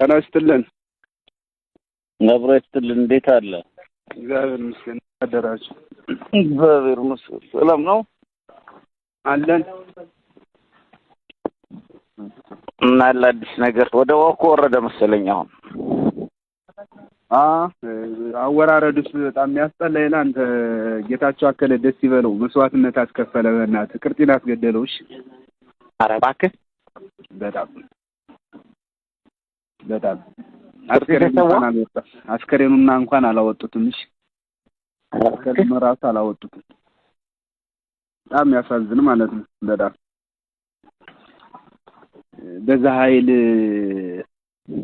ጤና ይስጥልን። ነብሮ ይስጥልን። እንዴት አለ? እግዚአብሔር ይመስገን። አደራችሁ? እግዚአብሔር ይመስገን። ሰላም ነው አለን። እና አዲስ ነገር ወደ ወኮ ወረደ መሰለኝ አሁን። አወራረዱስ በጣም የሚያስጠላ ይላል። አንተ ጌታቸው አከለ ደስ ይበለው መስዋዕትነት አስከፈለ። በእናትህ ቅርጢን አስገደለውሽ። ኧረ እባክህ በጣም አስከሬኑና እንኳን አላወጡትም። እሺ አስከሬኑ ራሱ አላወጡትም። በጣም ያሳዝን ማለት ነው። በጣም በዛ ኃይል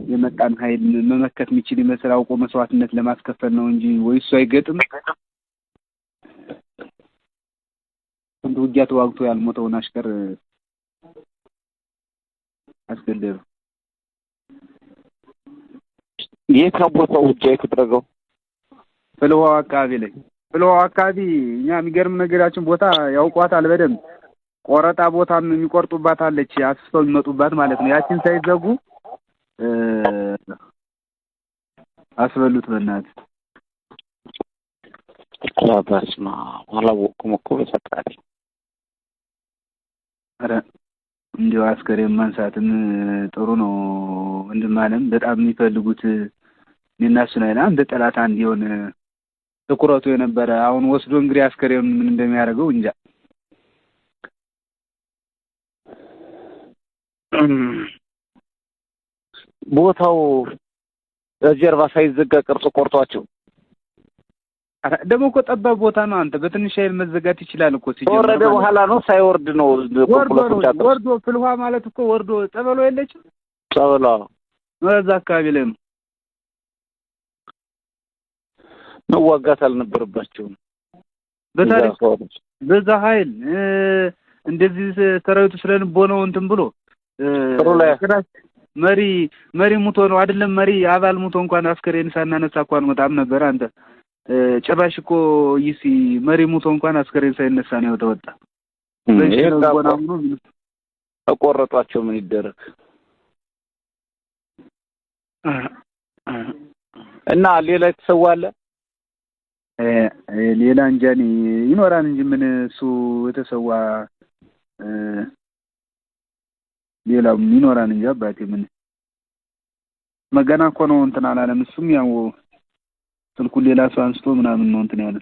የመጣን ኃይል መመከት የሚችል ይመስል አውቆ መስዋዕትነት ለማስከፈል ነው እንጂ ወይስ አይገጥም። እንደ ውጊያ ተዋግቶ ያልሞተውን አሽከር አስገደሉ። የት ነው ቦታው? ውጊያ የተደረገው ፍልውሃው አካባቢ ላይ። ፍልውሃው አካባቢ እኛ የሚገርም ነገራችን ቦታ ያውቋታል በደንብ። ቆረጣ ቦታም የሚቆርጡባት አለች፣ አስፈው የሚመጡባት ማለት ነው። ያችን ሳይዘጉ አስበሉት በእናትህ። አባስማ አላወኩም እኮ በሰጣሪ። ኧረ እንዲያው አስከሬን ማንሳትም ጥሩ ነው። ወንድማለም በጣም የሚፈልጉት እኔና እሱን አይደል እንደ ጠላት አንድ የሆነ ትኩረቱ የነበረ አሁን ወስዶ እንግዲህ አስከሬን ምን እንደሚያደርገው እንጃ። ቦታው ጀርባ ሳይዘጋ ቅርጽ ቆርጧቸው። ደግሞ እኮ ጠባብ ቦታ ነው። አንተ በትንሽ ኃይል መዘጋት ይችላል እኮ። ወረደ በኋላ ነው ሳይወርድ ነው ወርዶ ፍልውሃ ማለት እኮ ወርዶ ጸበሎ የለችም። ጸበሎ እዛ አካባቢ ላይ ነው። መዋጋት አልነበረባቸውም በታሪክ በዛ ኃይል እንደዚህ ሰራዊቱ ስለልቦናው እንትን ብሎ መሪ ሙቶ ነው አይደለም። መሪ አባል ሙቶ እንኳን አስከሬን ሳናነሳ እንኳን መጣም ነበር። አንተ ጭራሽ እኮ ይሲ መሪ ሙቶ እንኳን አስከሬን ሳይነሳ ነው የተወጣ። ተቆረጧቸው። ምን ይደረግ እና ሌላ የተሰዋለ ሌላ እንጃኒ ይኖራል እንጂ ምን እሱ የተሰዋ ሌላው ይኖራል እንጂ አባቴ ምን መገና እኮ ነው እንትን አላለም። እሱም ያው ስልኩ ሌላ ሰው አንስቶ ምናምን ነው እንትን ያለ